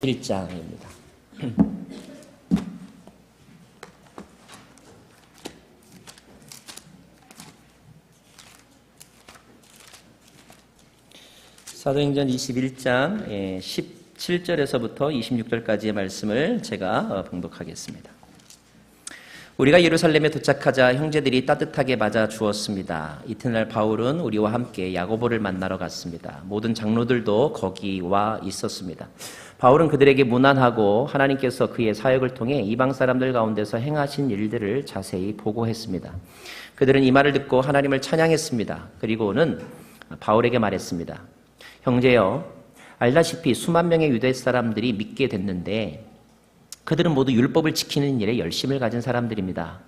1장입니다. 사도행전 21장 17절에서부터 26절까지의 말씀을 제가 봉독하겠습니다. 우리가 예루살렘에 도착하자 형제들이 따뜻하게 맞아 주었습니다. 이튿날 바울은 우리와 함께 야고보를 만나러 갔습니다. 모든 장로들도 거기 와 있었습니다. 바울은 그들에게 문안하고 하나님께서 그의 사역을 통해 이방 사람들 가운데서 행하신 일들을 자세히 보고했습니다. 그들은 이 말을 듣고 하나님을 찬양했습니다. 그리고는 바울에게 말했습니다. 형제여, 알다시피 수만 명의 유대 사람들이 믿게 됐는데 그들은 모두 율법을 지키는 일에 열심을 가진 사람들입니다.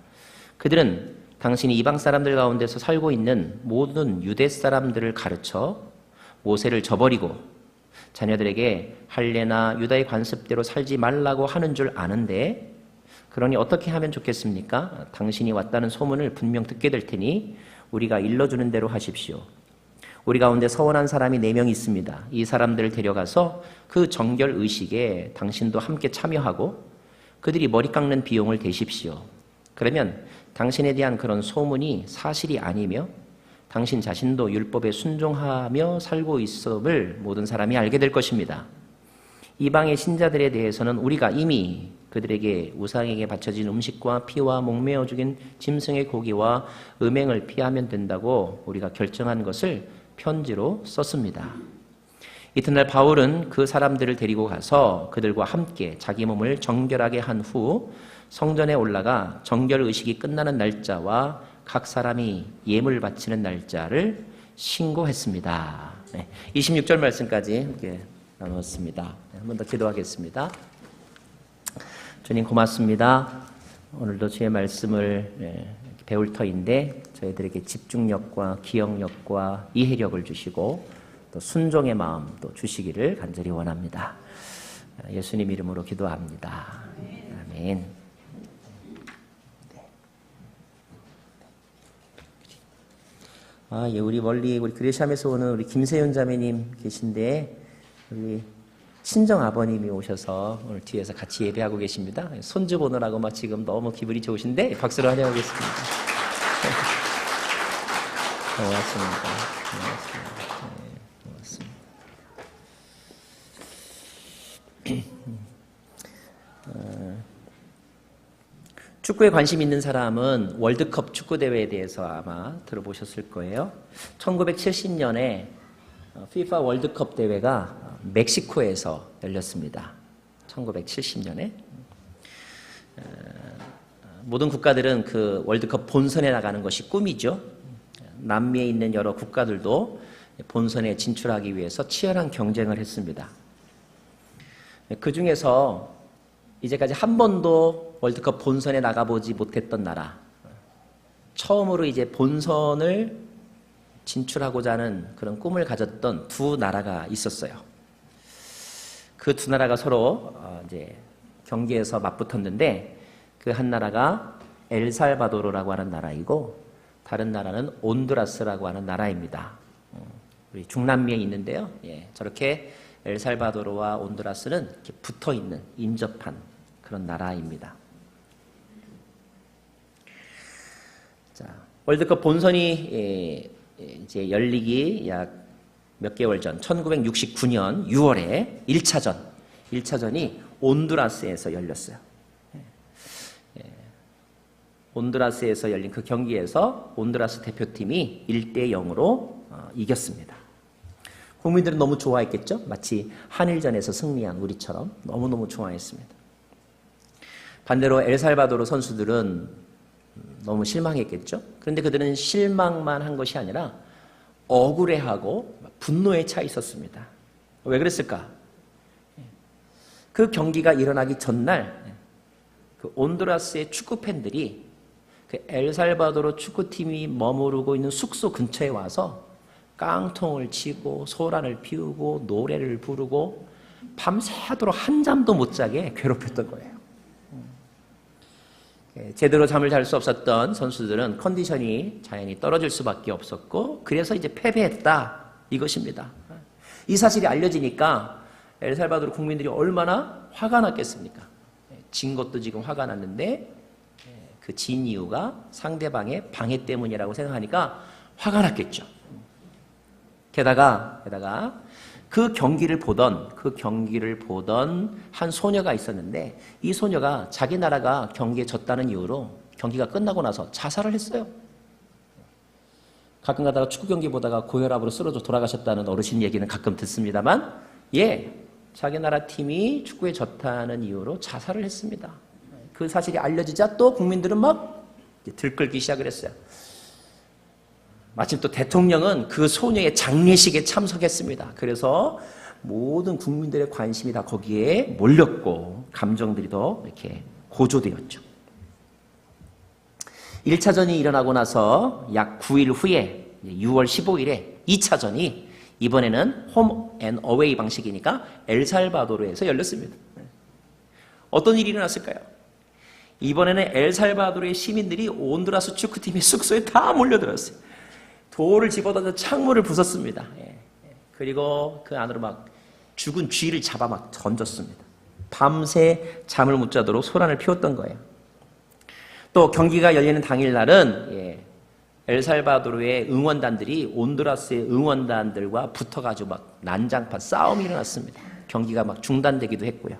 그들은 당신이 이방 사람들 가운데서 살고 있는 모든 유대 사람들을 가르쳐 모세를 저버리고 자녀들에게 할례나 유다의 관습대로 살지 말라고 하는 줄 아는데, 그러니 어떻게 하면 좋겠습니까? 당신이 왔다는 소문을 분명 듣게 될 테니 우리가 일러주는 대로 하십시오. 우리 가운데 서원한 사람이 4명 있습니다. 이 사람들을 데려가서 그 정결 의식에 당신도 함께 참여하고 그들이 머리 깎는 비용을 대십시오. 그러면 당신에 대한 그런 소문이 사실이 아니며 당신 자신도 율법에 순종하며 살고 있음을 모든 사람이 알게 될 것입니다. 이방의 신자들에 대해서는 우리가 이미 그들에게 우상에게 바쳐진 음식과 피와 목매어 죽인 짐승의 고기와 음행을 피하면 된다고 우리가 결정한 것을 편지로 썼습니다. 이튿날 바울은 그 사람들을 데리고 가서 그들과 함께 자기 몸을 정결하게 한 후 성전에 올라가 정결 의식이 끝나는 날짜와 각 사람이 예물 바치는 날짜를 신고했습니다. 26절 말씀까지 함께 나눴습니다. 한 번 더 기도하겠습니다. 주님 고맙습니다. 오늘도 주의 말씀을 배울 터인데 저희들에게 집중력과 기억력과 이해력을 주시고 또 순종의 마음도 주시기를 간절히 원합니다. 예수님 이름으로 기도합니다. 아멘. 우리 멀리 우리 그레샴에서 오는 우리 김세윤 자매님 계신데 우리 친정 아버님이 오셔서 오늘 뒤에서 같이 예배하고 계십니다. 손주 보느라고 막 지금 너무 기분이 좋으신데 박수로 환영하겠습니다. 고맙습니다. 축구에 관심 있는 사람은 월드컵 축구대회에 대해서 아마 들어보셨을 거예요. 1970년에 FIFA 월드컵 대회가 멕시코에서 열렸습니다. 1970년에. 모든 국가들은 그 월드컵 본선에 나가는 것이 꿈이죠. 남미에 있는 여러 국가들도 본선에 진출하기 위해서 치열한 경쟁을 했습니다. 그 중에서 이제까지 한 번도 월드컵 본선에 나가보지 못했던 나라, 처음으로 이제 본선을 진출하고자 하는 그런 꿈을 가졌던 두 나라가 있었어요. 그 두 나라가 서로 이제 경기에서 맞붙었는데 그 한 나라가 엘살바도르라고 하는 나라이고 다른 나라는 온두라스라고 하는 나라입니다. 우리 중남미에 있는데요. 저렇게 엘살바도르와 온두라스는 이렇게 붙어 있는 인접한 그런 나라입니다. 자, 월드컵 본선이 이제 열리기 약 몇 개월 전, 1969년 6월에 1차전이 온두라스에서 열렸어요. 온두라스에서 열린 그 경기에서 온두라스 대표팀이 1대0으로 이겼습니다. 국민들은 너무 좋아했겠죠? 마치 한일전에서 승리한 우리처럼 너무너무 좋아했습니다. 반대로 엘살바도르 선수들은 너무 실망했겠죠? 그런데 그들은 실망만 한 것이 아니라 억울해하고 분노에 차 있었습니다. 왜 그랬을까? 그 경기가 일어나기 전날 그 온두라스의 축구 팬들이 그 엘살바도르 축구팀이 머무르고 있는 숙소 근처에 와서 깡통을 치고 소란을 피우고 노래를 부르고 밤새도록 한 잠도 못 자게 괴롭혔던 거예요. 제대로 잠을 잘 수 없었던 선수들은 컨디션이 자연히 떨어질 수밖에 없었고 그래서 이제 패배했다 이것입니다. 이 사실이 알려지니까 엘살바도르 국민들이 얼마나 화가 났겠습니까? 진 것도 지금 화가 났는데 그 진 이유가 상대방의 방해 때문이라고 생각하니까 화가 났겠죠. 게다가 그 경기를 보던 한 소녀가 있었는데 이 소녀가 자기 나라가 경기에 졌다는 이유로 경기가 끝나고 나서 자살을 했어요. 가끔 가다가 축구 경기 보다가 고혈압으로 쓰러져 돌아가셨다는 어르신 얘기는 가끔 듣습니다만, 자기 나라 팀이 축구에 졌다는 이유로 자살을 했습니다. 그 사실이 알려지자 또 국민들은 막 들끓기 시작을 했어요. 마침 또 대통령은 그 소녀의 장례식에 참석했습니다. 그래서 모든 국민들의 관심이 다 거기에 몰렸고 감정들이 더 이렇게 고조되었죠. 1차전이 일어나고 나서 약 9일 후에 6월 15일에 2차전이 이번에는 홈 앤 어웨이 방식이니까 엘살바도르에서 열렸습니다. 어떤 일이 일어났을까요? 이번에는 엘살바도르의 시민들이 온두라스 축구팀의 숙소에 다 몰려들었어요. 돌을 집어던져 창문을 부쉈습니다. 그리고 그 안으로 막 죽은 쥐를 잡아 막 던졌습니다. 밤새 잠을 못 자도록 소란을 피웠던 거예요. 또 경기가 열리는 당일날은 엘살바도르의 응원단들이 온두라스의 응원단들과 붙어가지고 막 난장판 싸움이 일어났습니다. 경기가 막 중단되기도 했고요.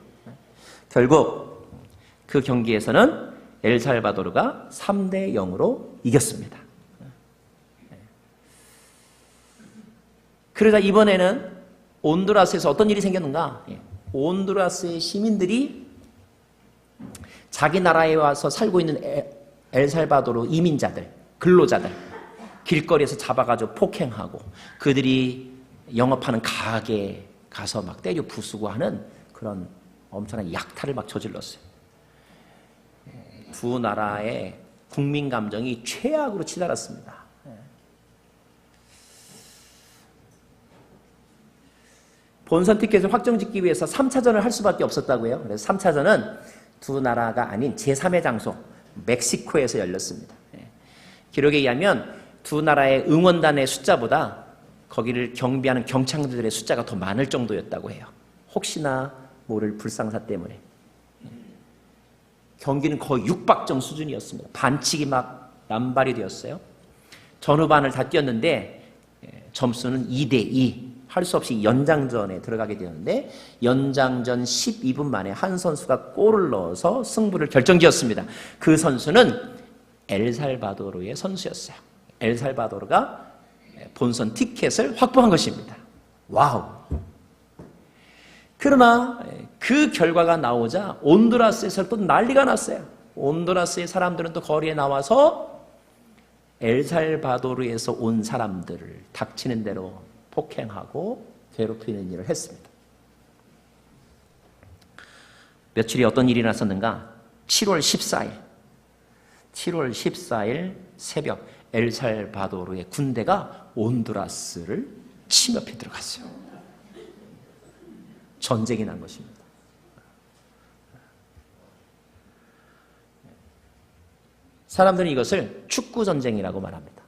결국 그 경기에서는 엘살바도르가 3대 0으로 이겼습니다. 그러자 이번에는 온두라스에서 어떤 일이 생겼는가? 온두라스의 시민들이 자기 나라에 와서 살고 있는 엘살바도르 이민자들, 근로자들 길거리에서 잡아가지고 폭행하고 그들이 영업하는 가게에 가서 막 때려 부수고 하는 그런 엄청난 약탈을 막 저질렀어요. 두 나라의 국민 감정이 최악으로 치달았습니다. 본선 티켓을 확정짓기 위해서 3차전을 할 수밖에 없었다고요. 그래서 3차전은 두 나라가 아닌 제3의 장소 멕시코에서 열렸습니다. 기록에 의하면 두 나라의 응원단의 숫자보다 거기를 경비하는 경찰들의 숫자가 더 많을 정도였다고 해요. 혹시나 모를 불상사 때문에. 경기는 거의 육박정 수준이었습니다. 반칙이 막 남발이 되었어요. 전후반을 다 뛰었는데 점수는 2대2. 할 수 없이 연장전에 들어가게 되었는데 연장전 12분 만에 한 선수가 골을 넣어서 승부를 결정지었습니다. 그 선수는 엘살바도르의 선수였어요. 엘살바도르가 본선 티켓을 확보한 것입니다. 와우! 그러나 그 결과가 나오자 온두라스에서 또 난리가 났어요. 온두라스의 사람들은 또 거리에 나와서 엘살바도르에서 온 사람들을 닥치는 대로 폭행하고 괴롭히는 일을 했습니다. 며칠이 어떤 일이 났었는가? 7월 14일 새벽 엘살바도르의 군대가 온두라스를 침입해 들어갔어요. 전쟁이 난 것입니다. 사람들은 이것을 축구전쟁이라고 말합니다.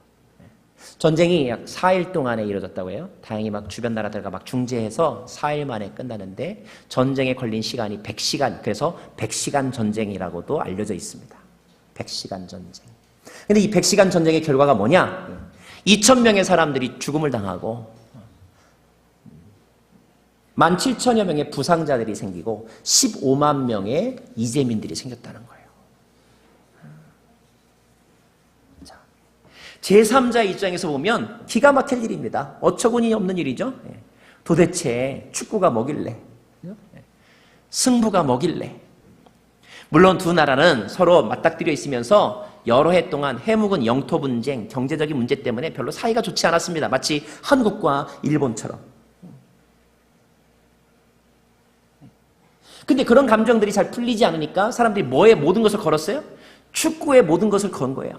전쟁이 약 4일 동안에 이루어졌다고 해요. 다행히 막 주변 나라들과 막 중재해서 4일 만에 끝나는데 전쟁에 걸린 시간이 100시간, 그래서 100시간 전쟁이라고도 알려져 있습니다. 100시간 전쟁. 근데 이 100시간 전쟁의 결과가 뭐냐? 2,000명의 사람들이 죽음을 당하고 17,000여 명의 부상자들이 생기고 15만 명의 이재민들이 생겼다는 거예요. 제3자 입장에서 보면 기가 막힐 일입니다. 어처구니 없는 일이죠. 도대체 축구가 뭐길래, 승부가 뭐길래. 물론 두 나라는 서로 맞닥뜨려 있으면서 여러 해 동안 해묵은 영토 분쟁, 경제적인 문제 때문에 별로 사이가 좋지 않았습니다. 마치 한국과 일본처럼. 근데 그런 감정들이 잘 풀리지 않으니까 사람들이 뭐에 모든 것을 걸었어요? 축구에 모든 것을 건 거예요.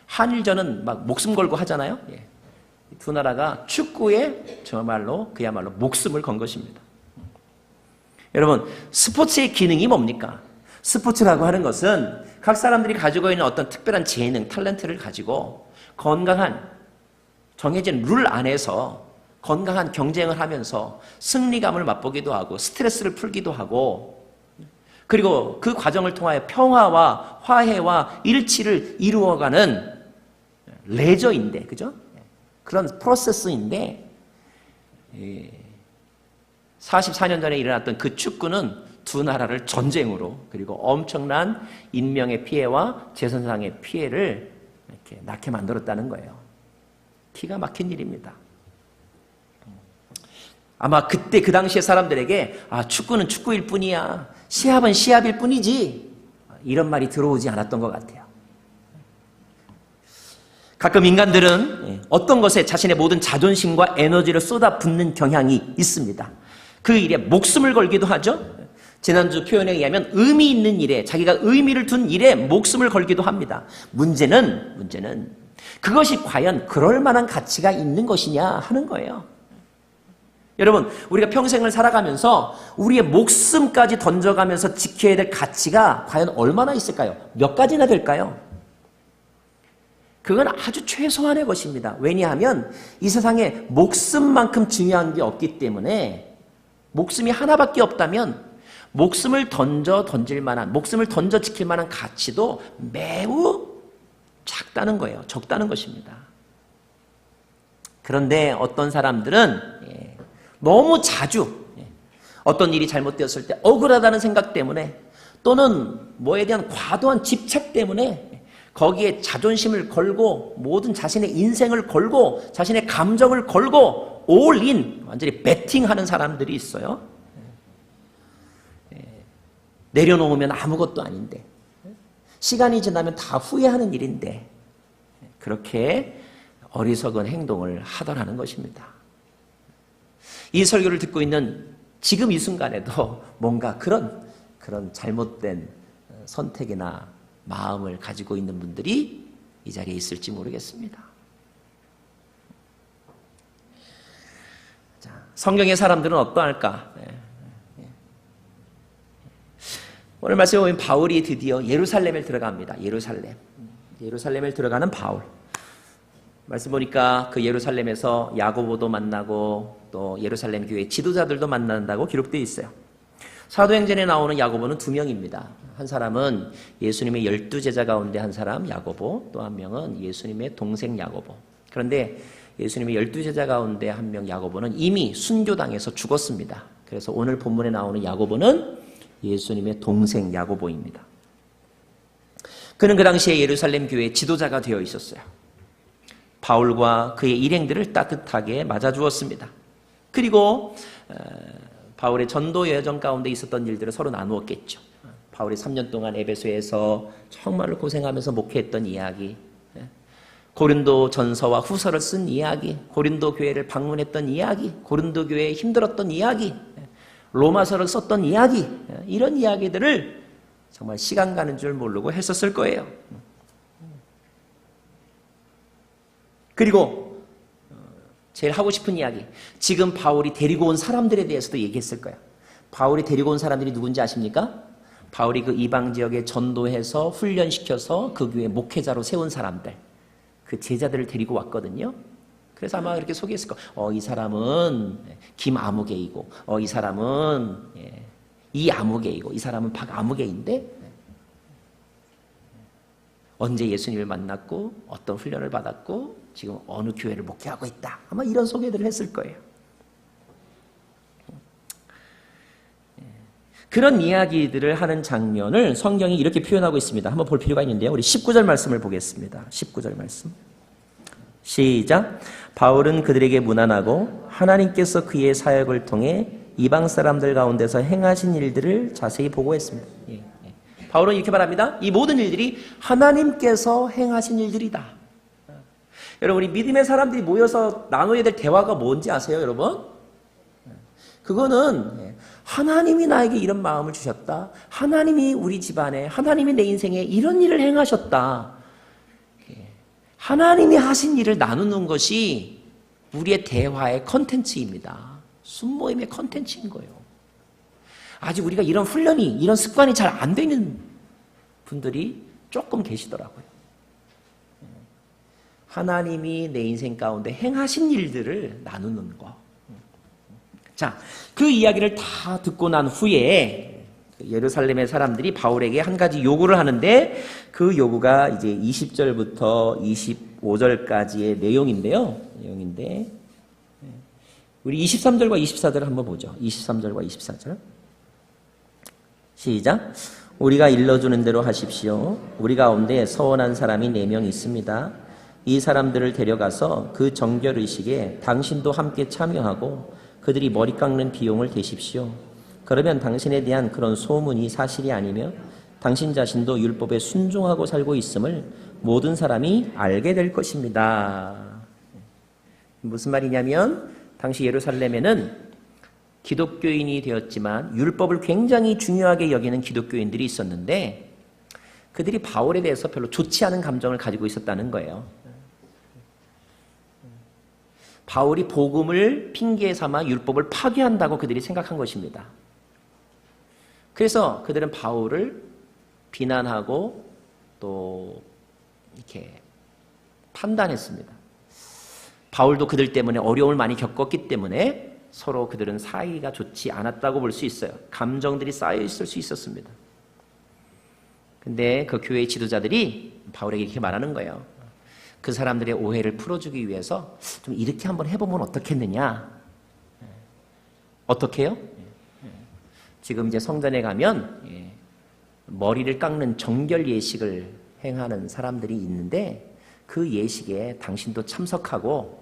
한일전은 막 목숨 걸고 하잖아요. 두 나라가 축구에 그야말로 목숨을 건 것입니다. 여러분, 스포츠의 기능이 뭡니까? 스포츠라고 하는 것은 각 사람들이 가지고 있는 어떤 특별한 재능, 탤런트를 가지고 건강한 정해진 룰 안에서 건강한 경쟁을 하면서 승리감을 맛보기도 하고 스트레스를 풀기도 하고 그리고 그 과정을 통하여 평화와 화해와 일치를 이루어가는 레저인데, 그죠? 그런 프로세스인데 44년 전에 일어났던 그 축구는 두 나라를 전쟁으로 그리고 엄청난 인명의 피해와 재산상의 피해를 이렇게 낳게 만들었다는 거예요. 기가 막힌 일입니다. 아마 그때 그 당시의 사람들에게 축구는 축구일 뿐이야, 시합은 시합일 뿐이지, 이런 말이 들어오지 않았던 것 같아요. 가끔 인간들은 어떤 것에 자신의 모든 자존심과 에너지를 쏟아붓는 경향이 있습니다. 그 일에 목숨을 걸기도 하죠. 지난주 표현에 의하면 의미 있는 일에, 자기가 의미를 둔 일에 목숨을 걸기도 합니다. 문제는 그것이 과연 그럴 만한 가치가 있는 것이냐 하는 거예요. 여러분, 우리가 평생을 살아가면서 우리의 목숨까지 던져가면서 지켜야 될 가치가 과연 얼마나 있을까요? 몇 가지나 될까요? 그건 아주 최소한의 것입니다. 왜냐하면 이 세상에 목숨만큼 중요한 게 없기 때문에, 목숨이 하나밖에 없다면 목숨을 던질 만한, 목숨을 던져 지킬 만한 가치도 매우 작다는 거예요. 적다는 것입니다. 그런데 어떤 사람들은 너무 자주 어떤 일이 잘못되었을 때 억울하다는 생각 때문에 또는 뭐에 대한 과도한 집착 때문에 거기에 자존심을 걸고 모든 자신의 인생을 걸고 자신의 감정을 걸고 올인, 완전히 베팅하는 사람들이 있어요. 내려놓으면 아무것도 아닌데, 시간이 지나면 다 후회하는 일인데 그렇게 어리석은 행동을 하더라는 것입니다. 이 설교를 듣고 있는 지금 이 순간에도 뭔가 그런 잘못된 선택이나 마음을 가지고 있는 분들이 이 자리에 있을지 모르겠습니다. 자, 성경의 사람들은 어떠할까? 오늘 말씀에 보면 바울이 드디어 예루살렘에 들어갑니다. 예루살렘에 들어가는 바울. 말씀 보니까 그 예루살렘에서 야고보도 만나고 또 예루살렘 교회 지도자들도 만난다고 기록되어 있어요. 사도행전에 나오는 야고보는 두 명입니다. 한 사람은 예수님의 12제자 가운데 한 사람 야고보, 또 한 명은 예수님의 동생 야고보. 그런데 예수님의 12제자 가운데 한 명 야고보는 이미 순교당해서 죽었습니다. 그래서 오늘 본문에 나오는 야고보는 예수님의 동생 야고보입니다. 그는 그 당시에 예루살렘 교회의 지도자가 되어 있었어요. 바울과 그의 일행들을 따뜻하게 맞아주었습니다. 그리고 바울의 전도 여정 가운데 있었던 일들을 서로 나누었겠죠. 바울이 3년 동안 에베소에서 정말로 고생하면서 목회했던 이야기, 고린도 전서와 후서를 쓴 이야기, 고린도 교회를 방문했던 이야기, 고린도 교회에 힘들었던 이야기, 로마서를 썼던 이야기, 이런 이야기들을 정말 시간 가는 줄 모르고 했었을 거예요. 그리고 제일 하고 싶은 이야기, 지금 바울이 데리고 온 사람들에 대해서도 얘기했을 거예요. 바울이 데리고 온 사람들이 누군지 아십니까? 바울이 그 이방 지역에 전도해서 훈련시켜서 그 교회 목회자로 세운 사람들, 그 제자들을 데리고 왔거든요. 그래서 아마 이렇게 소개했을 거예요. 이 사람은 김아무개이고, 이 사람은 이아무개이고, 이 사람은 박아무개인데 언제 예수님을 만났고 어떤 훈련을 받았고 지금 어느 교회를 목회하고 있다. 아마 이런 소개들을 했을 거예요. 그런 이야기들을 하는 장면을 성경이 이렇게 표현하고 있습니다. 한번 볼 필요가 있는데요. 우리 19절 말씀을 보겠습니다. 19절 말씀. 시작. 바울은 그들에게 무난하고 하나님께서 그의 사역을 통해 이방 사람들 가운데서 행하신 일들을 자세히 보고했습니다. 바울은 이렇게 말합니다. 이 모든 일들이 하나님께서 행하신 일들이다. 여러분, 우리 믿음의 사람들이 모여서 나눠야 될 대화가 뭔지 아세요, 여러분? 그거는 하나님이 나에게 이런 마음을 주셨다. 하나님이 우리 집안에, 하나님이 내 인생에 이런 일을 행하셨다. 하나님이 하신 일을 나누는 것이 우리의 대화의 컨텐츠입니다. 순모임의 컨텐츠인 거예요. 아직 우리가 이런 훈련이, 이런 습관이 잘 안 되는 분들이 조금 계시더라고요. 하나님이 내 인생 가운데 행하신 일들을 나누는 거. 자, 그 이야기를 다 듣고 난 후에 예루살렘의 사람들이 바울에게 한 가지 요구를 하는데 그 요구가 이제 20절부터 25절까지의 내용인데 우리 23절과 24절을 한번 보죠. 23절과 24절. 시작. 우리가 일러주는 대로 하십시오. 우리 가운데 서원한 사람이 4명 있습니다. 이 사람들을 데려가서 그 정결의식에 당신도 함께 참여하고 그들이 머리 깎는 비용을 대십시오. 그러면 당신에 대한 그런 소문이 사실이 아니며 당신 자신도 율법에 순종하고 살고 있음을 모든 사람이 알게 될 것입니다. 무슨 말이냐면 당시 예루살렘에는 기독교인이 되었지만 율법을 굉장히 중요하게 여기는 기독교인들이 있었는데 그들이 바울에 대해서 별로 좋지 않은 감정을 가지고 있었다는 거예요. 바울이 복음을 핑계 삼아 율법을 파괴한다고 그들이 생각한 것입니다. 그래서 그들은 바울을 비난하고 또 이렇게 판단했습니다. 바울도 그들 때문에 어려움을 많이 겪었기 때문에 서로 그들은 사이가 좋지 않았다고 볼 수 있어요. 감정들이 쌓여 있을 수 있었습니다. 근데 그 교회의 지도자들이 바울에게 이렇게 말하는 거예요. 그 사람들의 오해를 풀어주기 위해서 좀 이렇게 한번 해보면 어떻겠느냐. 어떻게 해요? 지금 이제 성전에 가면 머리를 깎는 정결 예식을 행하는 사람들이 있는데 그 예식에 당신도 참석하고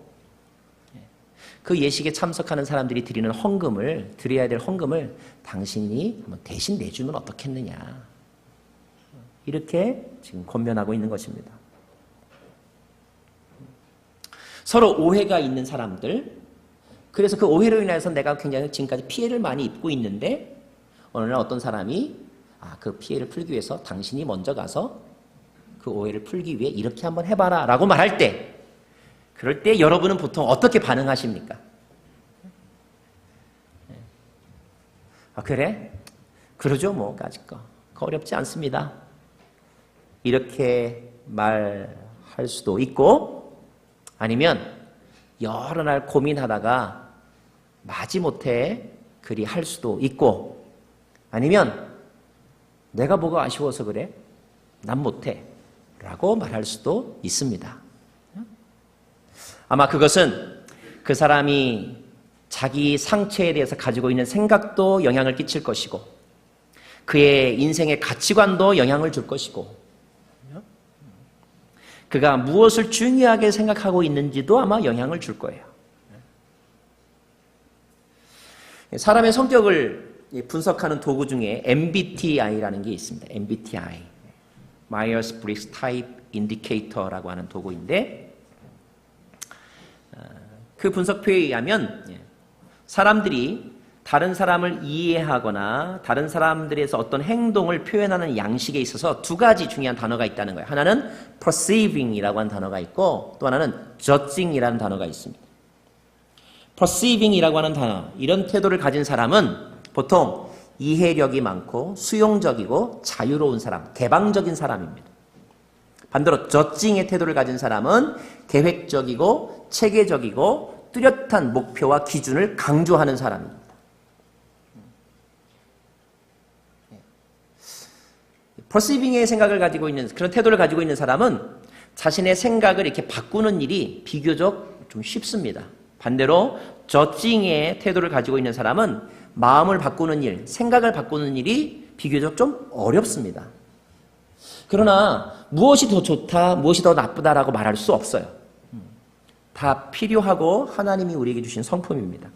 그 예식에 참석하는 사람들이 드리는 헌금을 드려야 될 헌금을 당신이 대신 내주면 어떻겠느냐. 이렇게 지금 권면하고 있는 것입니다. 서로 오해가 있는 사람들, 그래서 그 오해로 인해서 내가 굉장히 지금까지 피해를 많이 입고 있는데 어느 날 어떤 사람이 그 피해를 풀기 위해서 당신이 먼저 가서 그 오해를 풀기 위해 이렇게 한번 해봐라 라고 말할 때 그럴 때 여러분은 보통 어떻게 반응하십니까? 그래? 그러죠 뭐 까짓 거 어렵지 않습니다. 이렇게 말할 수도 있고 아니면 여러 날 고민하다가 마지못해 그리 할 수도 있고 아니면 내가 뭐가 아쉬워서 그래? 난 못해 라고 말할 수도 있습니다. 아마 그것은 그 사람이 자기 상처에 대해서 가지고 있는 생각도 영향을 끼칠 것이고 그의 인생의 가치관도 영향을 줄 것이고 그가 무엇을 중요하게 생각하고 있는지도 아마 영향을 줄 거예요. 사람의 성격을 분석하는 도구 중에 MBTI라는 게 있습니다. MBTI, Myers-Briggs Type Indicator라고 하는 도구인데 그 분석표에 의하면 사람들이 다른 사람을 이해하거나 다른 사람들에서 어떤 행동을 표현하는 양식에 있어서 두 가지 중요한 단어가 있다는 거예요. 하나는 perceiving이라고 하는 단어가 있고 또 하나는 judging이라는 단어가 있습니다. perceiving이라고 하는 단어, 이런 태도를 가진 사람은 보통 이해력이 많고 수용적이고 자유로운 사람, 개방적인 사람입니다. 반대로 judging의 태도를 가진 사람은 계획적이고 체계적이고 뚜렷한 목표와 기준을 강조하는 사람입니다. 퍼시빙의 생각을 가지고 있는 그런 태도를 가지고 있는 사람은 자신의 생각을 이렇게 바꾸는 일이 비교적 좀 쉽습니다. 반대로 저징의 태도를 가지고 있는 사람은 마음을 바꾸는 일, 생각을 바꾸는 일이 비교적 좀 어렵습니다. 그러나 무엇이 더 좋다, 무엇이 더 나쁘다라고 말할 수 없어요. 다 필요하고 하나님이 우리에게 주신 성품입니다.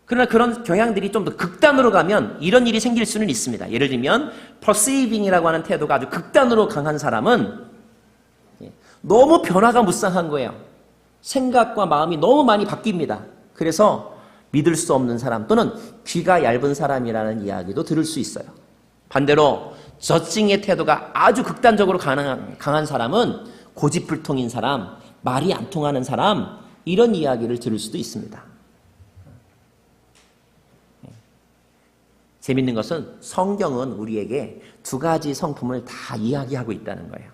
그러나 그런 경향들이 좀 더 극단으로 가면 이런 일이 생길 수는 있습니다. 예를 들면 perceiving이라고 하는 태도가 아주 극단으로 강한 사람은 너무 변화가 무쌍한 거예요. 생각과 마음이 너무 많이 바뀝니다. 그래서 믿을 수 없는 사람 또는 귀가 얇은 사람이라는 이야기도 들을 수 있어요. 반대로 저징의 태도가 아주 극단적으로 강한 사람은 고집불통인 사람, 말이 안 통하는 사람, 이런 이야기를 들을 수도 있습니다. 재밌는 것은 성경은 우리에게 두 가지 성품을 다 이야기하고 있다는 거예요.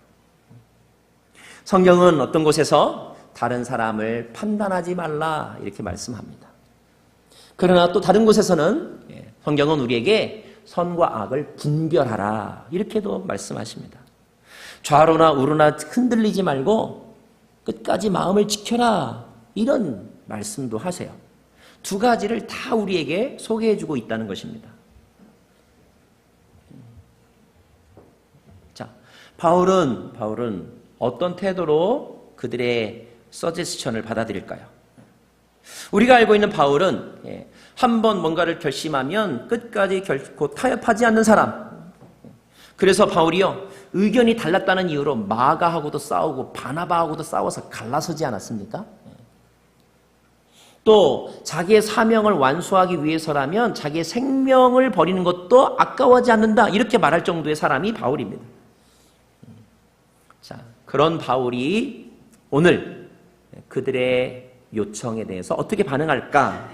성경은 어떤 곳에서 다른 사람을 판단하지 말라 이렇게 말씀합니다. 그러나 또 다른 곳에서는 성경은 우리에게 선과 악을 분별하라 이렇게도 말씀하십니다. 좌로나 우로나 흔들리지 말고 끝까지 마음을 지켜라 이런 말씀도 하세요. 두 가지를 다 우리에게 소개해주고 있다는 것입니다. 자, 바울은 어떤 태도로 그들의 서제스션을 받아들일까요? 우리가 알고 있는 바울은 한번 뭔가를 결심하면 끝까지 결코 타협하지 않는 사람. 그래서 바울이요, 의견이 달랐다는 이유로 마가하고도 싸우고 바나바하고도 싸워서 갈라서지 않았습니까? 또 자기의 사명을 완수하기 위해서라면 자기의 생명을 버리는 것도 아까워하지 않는다 이렇게 말할 정도의 사람이 바울입니다. 자, 그런 바울이 오늘 그들의 요청에 대해서 어떻게 반응할까?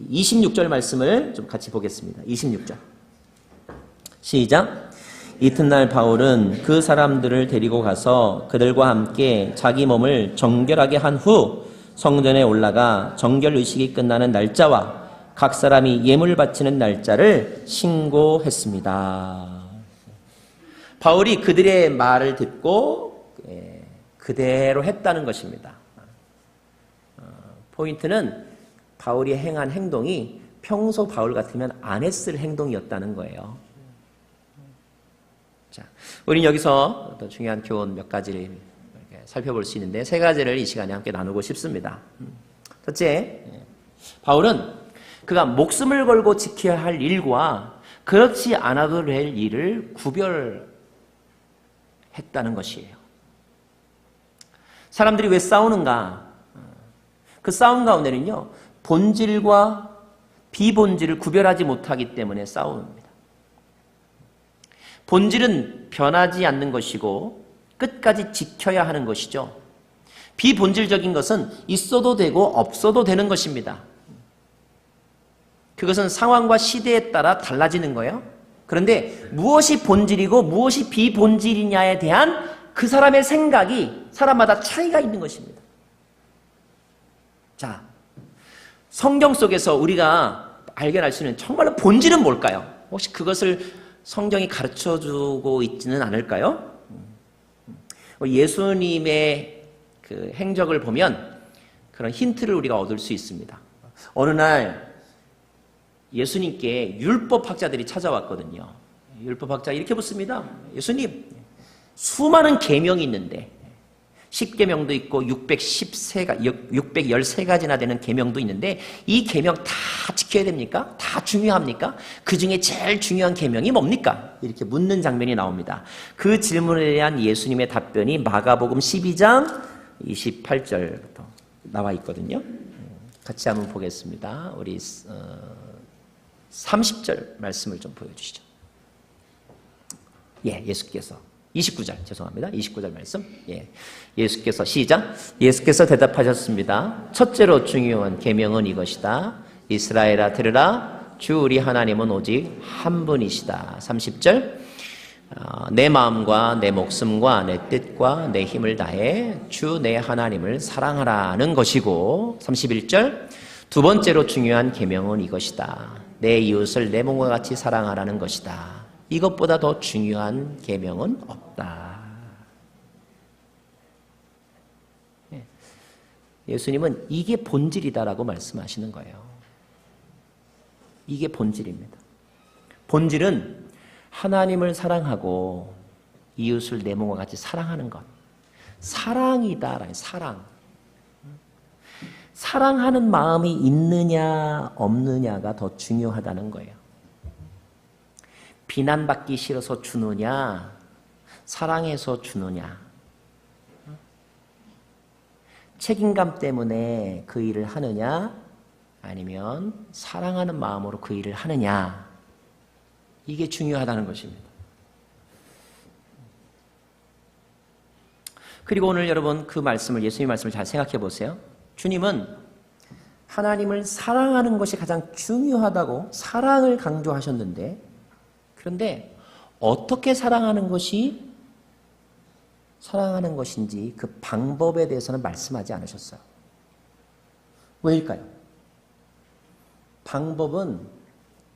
26절 말씀을 좀 같이 보겠습니다. 26절 시작. 이튿날 바울은 그 사람들을 데리고 가서 그들과 함께 자기 몸을 정결하게 한 후 성전에 올라가 정결 의식이 끝나는 날짜와 각 사람이 예물 바치는 날짜를 신고했습니다. 바울이 그들의 말을 듣고 그대로 했다는 것입니다. 포인트는 바울이 행한 행동이 평소 바울 같으면 안 했을 행동이었다는 거예요. 자, 우리는 여기서 더 중요한 교훈 몇 가지를 살펴볼 수 있는데 세 가지를 이 시간에 함께 나누고 싶습니다. 첫째, 바울은 그가 목숨을 걸고 지켜야 할 일과 그렇지 않아도 될 일을 구별했다는 것이에요. 사람들이 왜 싸우는가? 그 싸움 가운데는요, 본질과 비본질을 구별하지 못하기 때문에 싸웁니다. 본질은 변하지 않는 것이고 끝까지 지켜야 하는 것이죠. 비본질적인 것은 있어도 되고 없어도 되는 것입니다. 그것은 상황과 시대에 따라 달라지는 거예요. 그런데 무엇이 본질이고 무엇이 비본질이냐에 대한 그 사람의 생각이 사람마다 차이가 있는 것입니다. 자, 성경 속에서 우리가 발견할 수 있는 정말로 본질은 뭘까요? 혹시 그것을 성경이 가르쳐주고 있지는 않을까요? 예수님의 그 행적을 보면 그런 힌트를 우리가 얻을 수 있습니다. 어느 날 예수님께 율법학자들이 찾아왔거든요. 율법학자 이렇게 묻습니다. 예수님, 수많은 계명이 있는데 10계명도 있고 613가지나 되는 계명도 있는데 이 계명 다 지켜야 됩니까? 다 중요합니까? 그 중에 제일 중요한 계명이 뭡니까? 이렇게 묻는 장면이 나옵니다. 그 질문에 대한 예수님의 답변이 마가복음 12장 28절부터 나와 있거든요. 같이 한번 보겠습니다. 우리 30절 말씀을 좀 보여주시죠. 예수께서 29절 죄송합니다. 29절 말씀. 예수께서 시작. 예수께서 대답하셨습니다. 첫째로 중요한 계명은 이것이다. 이스라엘아 들으라. 주 우리 하나님은 오직 한 분이시다. 30절. 내 마음과 내 목숨과 내 뜻과 내 힘을 다해 주 내 하나님을 사랑하라는 것이고 31절. 두 번째로 중요한 계명은 이것이다. 내 이웃을 내 몸과 같이 사랑하라는 것이다. 이것보다 더 중요한 계명은 없다. 예수님은 이게 본질이다라고 말씀하시는 거예요. 이게 본질입니다. 본질은 하나님을 사랑하고 이웃을 내 몸과 같이 사랑하는 것. 사랑이다라는 사랑. 사랑하는 마음이 있느냐 없느냐가 더 중요하다는 거예요. 비난받기 싫어서 주느냐, 사랑해서 주느냐, 책임감 때문에 그 일을 하느냐, 아니면 사랑하는 마음으로 그 일을 하느냐, 이게 중요하다는 것입니다. 그리고 오늘 여러분 그 말씀을, 예수님 말씀을 잘 생각해 보세요. 주님은 하나님을 사랑하는 것이 가장 중요하다고 사랑을 강조하셨는데, 그런데 어떻게 사랑하는 것이 사랑하는 것인지 그 방법에 대해서는 말씀하지 않으셨어요. 왜일까요? 방법은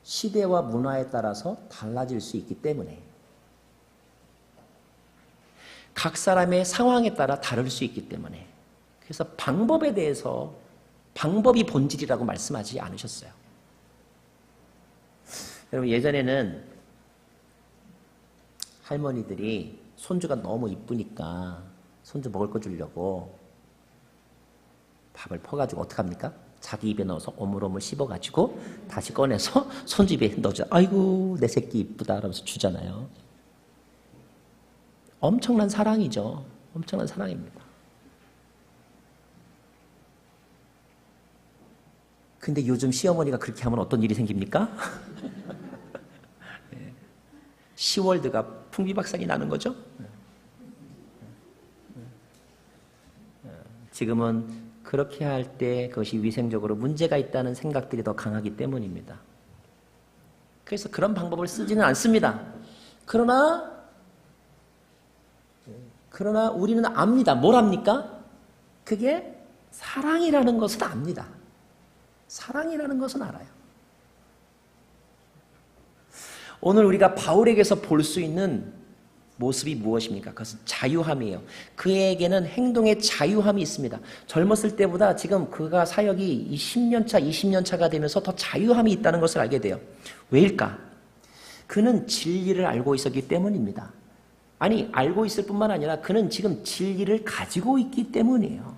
시대와 문화에 따라서 달라질 수 있기 때문에, 각 사람의 상황에 따라 다를 수 있기 때문에, 그래서 방법에 대해서 방법이 본질이라고 말씀하지 않으셨어요. 여러분, 예전에는 할머니들이 손주가 너무 이쁘니까 손주 먹을 거 주려고 밥을 퍼가지고 어떡합니까? 자기 입에 넣어서 오물오물 씹어가지고 다시 꺼내서 손주 입에 넣어줘. 아이고 내 새끼 이쁘다 이러면서 주잖아요. 엄청난 사랑이죠. 엄청난 사랑입니다. 근데 요즘 시어머니가 그렇게 하면 어떤 일이 생깁니까? 시월드가 풍비박산이 나는 거죠. 지금은 그렇게 할 때 그것이 위생적으로 문제가 있다는 생각들이 더 강하기 때문입니다. 그래서 그런 방법을 쓰지는 않습니다. 그러나 우리는 압니다. 뭘 압니까? 그게 사랑이라는 것은 압니다. 사랑이라는 것은 알아요. 오늘 우리가 바울에게서 볼 수 있는 모습이 무엇입니까? 그것은 자유함이에요. 그에게는 행동의 자유함이 있습니다. 젊었을 때보다 지금 그가 사역이 10년 차, 20년 차가 되면서 더 자유함이 있다는 것을 알게 돼요. 왜일까? 그는 진리를 알고 있었기 때문입니다. 아니, 알고 있을 뿐만 아니라 그는 지금 진리를 가지고 있기 때문이에요.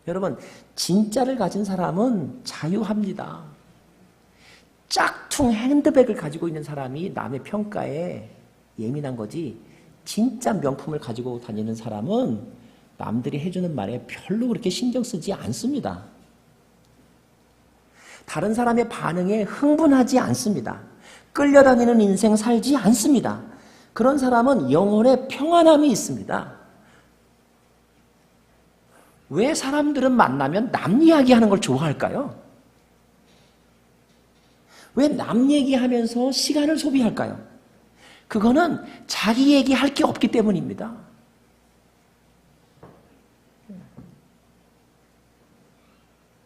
여러분, 진짜를 가진 사람은 자유합니다. 짝퉁 핸드백을 가지고 있는 사람이 남의 평가에 예민한 거지, 진짜 명품을 가지고 다니는 사람은 남들이 해주는 말에 별로 그렇게 신경 쓰지 않습니다. 다른 사람의 반응에 흥분하지 않습니다. 끌려다니는 인생 살지 않습니다. 그런 사람은 영혼의 평안함이 있습니다. 왜 사람들은 만나면 남 이야기하는 걸 좋아할까요? 왜 남 얘기하면서 시간을 소비할까요? 그거는 자기 얘기할 게 없기 때문입니다.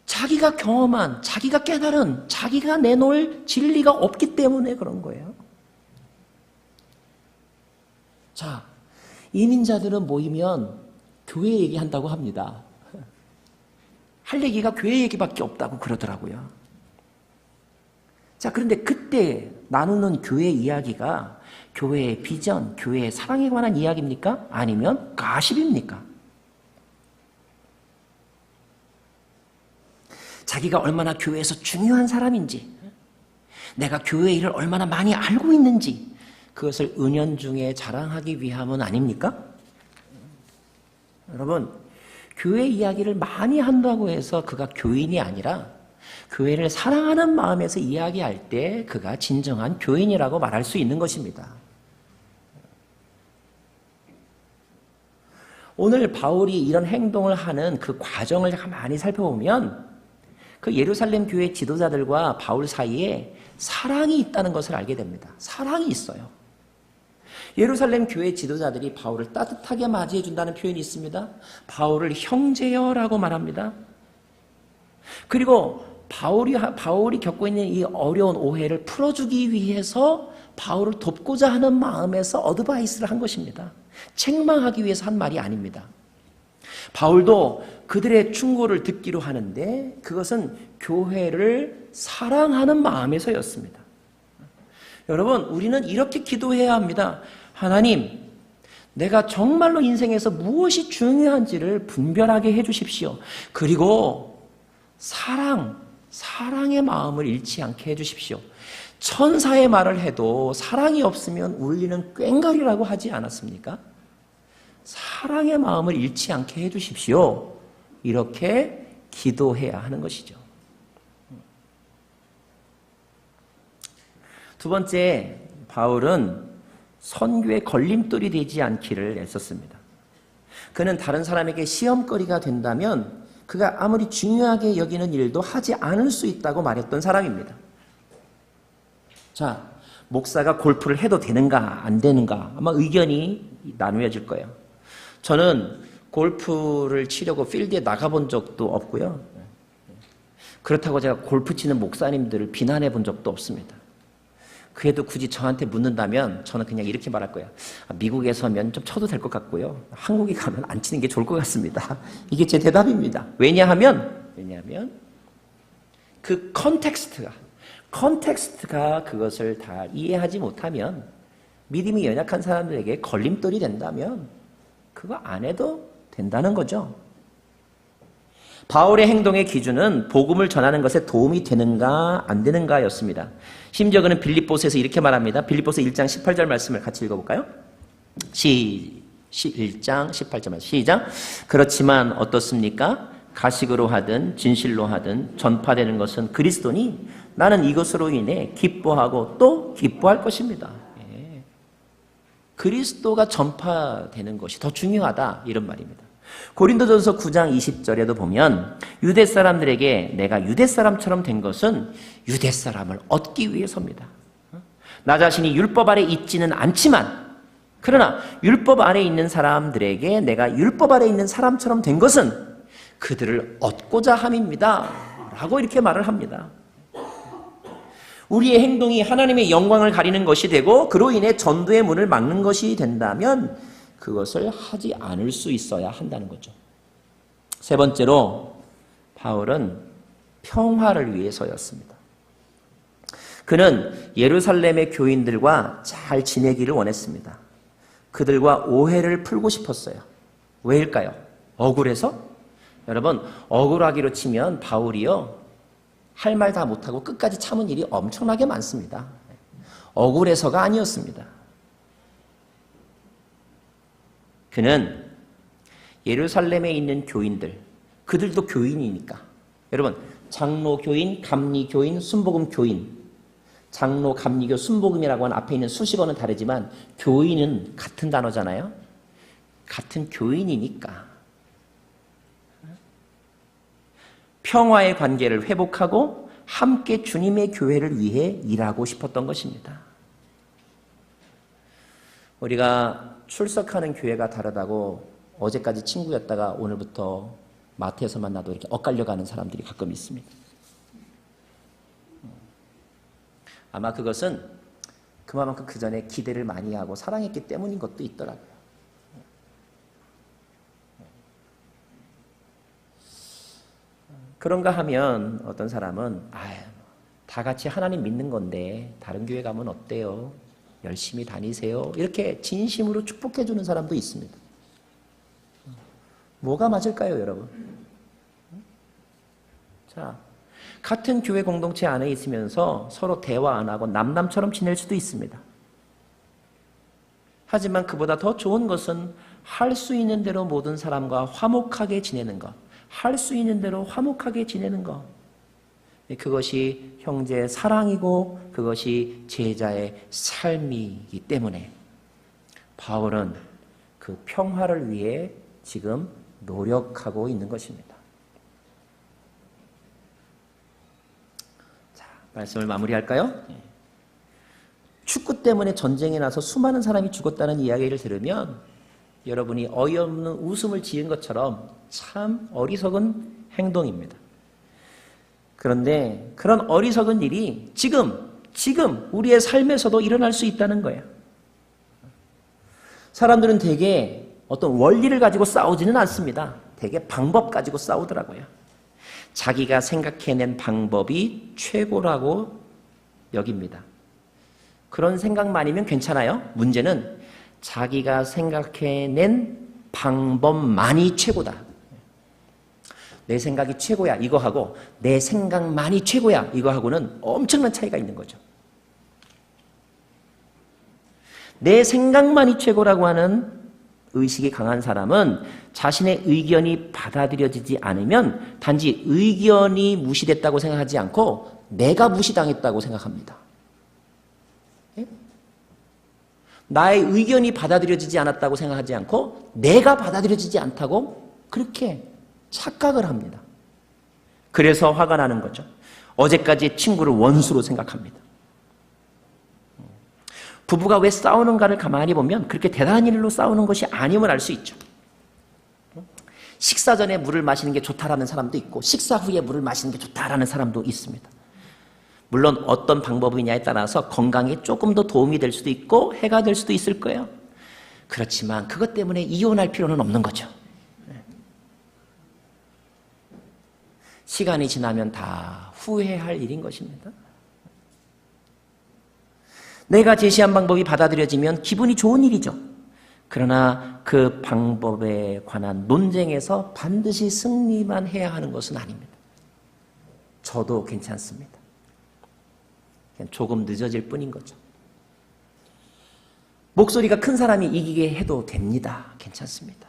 자기가 경험한, 자기가 깨달은, 자기가 내놓을 진리가 없기 때문에 그런 거예요. 자, 이민자들은 모이면 교회 얘기한다고 합니다. 할 얘기가 교회 얘기밖에 없다고 그러더라고요. 자, 그런데 그때 나누는 교회 이야기가 교회의 비전, 교회의 사랑에 관한 이야기입니까? 아니면 가십입니까? 자기가 얼마나 교회에서 중요한 사람인지, 내가 교회 일을 얼마나 많이 알고 있는지, 그것을 은연중에 자랑하기 위함은 아닙니까? 여러분, 교회 이야기를 많이 한다고 해서 그가 교인이 아니라 교회를 사랑하는 마음에서 이야기할 때 그가 진정한 교인이라고 말할 수 있는 것입니다. 오늘 바울이 이런 행동을 하는 그 과정을 가만히 살펴보면 그 예루살렘 교회 지도자들과 바울 사이에 사랑이 있다는 것을 알게 됩니다. 사랑이 있어요. 예루살렘 교회 지도자들이 바울을 따뜻하게 맞이해 준다는 표현이 있습니다. 바울을 형제여라고 말합니다. 그리고 바울이 겪고 있는 이 어려운 오해를 풀어주기 위해서 바울을 돕고자 하는 마음에서 어드바이스를 한 것입니다. 책망하기 위해서 한 말이 아닙니다. 바울도 그들의 충고를 듣기로 하는데 그것은 교회를 사랑하는 마음에서였습니다. 여러분, 우리는 이렇게 기도해야 합니다. 하나님, 내가 정말로 인생에서 무엇이 중요한지를 분별하게 해주십시오. 그리고 사랑의 마음을 잃지 않게 해주십시오. 천사의 말을 해도 사랑이 없으면 울리는 꽹과리라고 하지 않았습니까? 사랑의 마음을 잃지 않게 해주십시오. 이렇게 기도해야 하는 것이죠. 두 번째, 바울은 선교의 걸림돌이 되지 않기를 애썼습니다. 그는 다른 사람에게 시험거리가 된다면 그가 아무리 중요하게 여기는 일도 하지 않을 수 있다고 말했던 사람입니다. 자, 목사가 골프를 해도 되는가 안 되는가 아마 의견이 나누어질 거예요. 저는 골프를 치려고 필드에 나가본 적도 없고요. 그렇다고 제가 골프 치는 목사님들을 비난해 본 적도 없습니다. 그래도 굳이 저한테 묻는다면 저는 그냥 이렇게 말할 거예요. 미국에서면 좀 쳐도 될 것 같고요. 한국에 가면 안 치는 게 좋을 것 같습니다. 이게 제 대답입니다. 왜냐하면 그 컨텍스트가 그것을 다 이해하지 못하면, 믿음이 연약한 사람들에게 걸림돌이 된다면 그거 안 해도 된다는 거죠. 바울의 행동의 기준은 복음을 전하는 것에 도움이 되는가 안 되는가였습니다. 심지어 그는 빌립보서에서 이렇게 말합니다. 빌립보서 1장 18절 말씀을 같이 읽어볼까요? 1장 18절 말씀 시작. 그렇지만 어떻습니까? 가식으로 하든 진실로 하든 전파되는 것은 그리스도니 나는 이것으로 인해 기뻐하고 또 기뻐할 것입니다. 그리스도가 전파되는 것이 더 중요하다, 이런 말입니다. 고린도전서 9장 20절에도 보면 유대 사람들에게 내가 유대 사람처럼 된 것은 유대 사람을 얻기 위해서입니다. 나 자신이 율법 아래 있지는 않지만, 그러나 율법 아래 있는 사람들에게 내가 율법 아래 있는 사람처럼 된 것은 그들을 얻고자 함입니다 라고 이렇게 말을 합니다. 우리의 행동이 하나님의 영광을 가리는 것이 되고 그로 인해 전도의 문을 막는 것이 된다면 그것을 하지 않을 수 있어야 한다는 거죠. 세 번째로 바울은 평화를 위해서였습니다. 그는 예루살렘의 교인들과 잘 지내기를 원했습니다. 그들과 오해를 풀고 싶었어요. 왜일까요? 억울해서? 여러분, 억울하기로 치면 바울이요, 할 말 다 못하고 끝까지 참은 일이 엄청나게 많습니다. 억울해서가 아니었습니다. 그는 예루살렘에 있는 교인들, 그들도 교인이니까. 여러분, 장로 교인, 감리 교인, 순복음 교인, 장로, 감리교, 순복음이라고 하는 앞에 있는 수식어는 다르지만 교인은 같은 단어잖아요. 같은 교인이니까 평화의 관계를 회복하고 함께 주님의 교회를 위해 일하고 싶었던 것입니다. 우리가 출석하는 교회가 다르다고 어제까지 친구였다가 오늘부터 마트에서 만나도 이렇게 엇갈려가는 사람들이 가끔 있습니다. 아마 그것은 그만큼 그 전에 기대를 많이 하고 사랑했기 때문인 것도 있더라고요. 그런가 하면 어떤 사람은 다 같이 하나님 믿는 건데 다른 교회 가면 어때요? 열심히 다니세요. 이렇게 진심으로 축복해 주는 사람도 있습니다. 뭐가 맞을까요, 여러분? 자, 같은 교회 공동체 안에 있으면서 서로 대화 안 하고 남남처럼 지낼 수도 있습니다. 하지만 그보다 더 좋은 것은 할 수 있는 대로 모든 사람과 화목하게 지내는 것. 할 수 있는 대로 화목하게 지내는 것. 그것이 형제의 사랑이고 그것이 제자의 삶이기 때문에 바울은 그 평화를 위해 지금 노력하고 있는 것입니다. 자, 말씀을 마무리할까요? 축구 때문에 전쟁에 나서 수많은 사람이 죽었다는 이야기를 들으면 여러분이 어이없는 웃음을 지은 것처럼 참 어리석은 행동입니다. 그런데 그런 어리석은 일이 지금 우리의 삶에서도 일어날 수 있다는 거예요. 사람들은 대개 어떤 원리를 가지고 싸우지는 않습니다. 대개 방법 가지고 싸우더라고요. 자기가 생각해낸 방법이 최고라고 여깁니다. 그런 생각만이면 괜찮아요. 문제는 자기가 생각해낸 방법만이 최고다. 내 생각이 최고야 이거 하고 내 생각만이 최고야 이거 하고는 엄청난 차이가 있는 거죠. 내 생각만이 최고라고 하는 의식이 강한 사람은 자신의 의견이 받아들여지지 않으면 단지 의견이 무시됐다고 생각하지 않고 내가 무시당했다고 생각합니다. 나의 의견이 받아들여지지 않았다고 생각하지 않고 내가 받아들여지지 않다고 그렇게 착각을 합니다. 그래서 화가 나는 거죠. 어제까지 친구를 원수로 생각합니다. 부부가 왜 싸우는가를 가만히 보면 그렇게 대단한 일로 싸우는 것이 아님을 알 수 있죠. 식사 전에 물을 마시는 게 좋다라는 사람도 있고 식사 후에 물을 마시는 게 좋다라는 사람도 있습니다. 물론 어떤 방법이냐에 따라서 건강에 조금 더 도움이 될 수도 있고 해가 될 수도 있을 거예요. 그렇지만 그것 때문에 이혼할 필요는 없는 거죠. 시간이 지나면 다 후회할 일인 것입니다. 내가 제시한 방법이 받아들여지면 기분이 좋은 일이죠. 그러나 그 방법에 관한 논쟁에서 반드시 승리만 해야 하는 것은 아닙니다. 저도 괜찮습니다. 그냥 조금 늦어질 뿐인 거죠. 목소리가 큰 사람이 이기게 해도 됩니다. 괜찮습니다.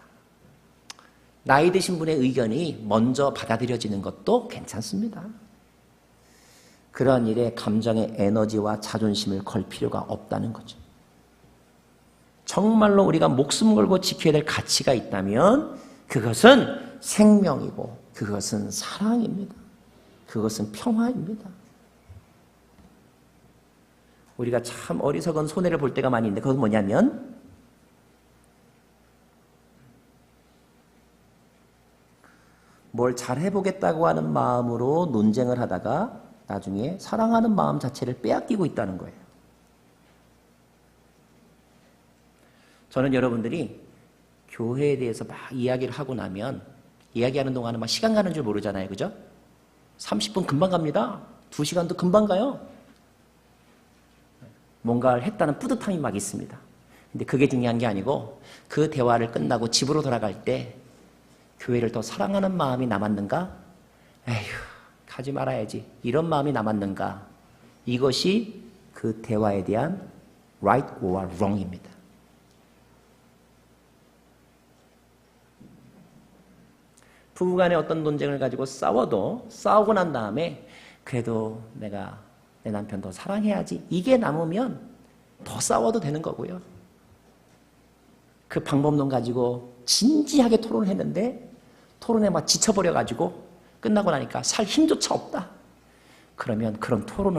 나이 드신 분의 의견이 먼저 받아들여지는 것도 괜찮습니다. 그런 일에 감정의 에너지와 자존심을 걸 필요가 없다는 거죠. 정말로 우리가 목숨 걸고 지켜야 될 가치가 있다면 그것은 생명이고 그것은 사랑입니다. 그것은 평화입니다. 우리가 참 어리석은 손해를 볼 때가 많이 있는데 그건 뭐냐면 뭘 잘해보겠다고 하는 마음으로 논쟁을 하다가 나중에 사랑하는 마음 자체를 빼앗기고 있다는 거예요. 저는 여러분들이 교회에 대해서 막 이야기를 하고 나면 이야기하는 동안에 막 시간 가는 줄 모르잖아요. 그죠? 30분 금방 갑니다. 2시간도 금방 가요. 뭔가를 했다는 뿌듯함이 막 있습니다. 근데 그게 중요한 게 아니고 그 대화를 끝나고 집으로 돌아갈 때 교회를 더 사랑하는 마음이 남았는가? 에휴, 가지 말아야지. 이런 마음이 남았는가? 이것이 그 대화에 대한 right or wrong입니다. 부부간에 어떤 논쟁을 가지고 싸우고 난 다음에 그래도 내가 내 남편 더 사랑해야지. 이게 남으면 더 싸워도 되는 거고요. 그 방법론 가지고 진지하게 토론을 했는데 토론에 막 지쳐버려가지고 끝나고 나니까 살 힘조차 없다. 그러면 그런 토론을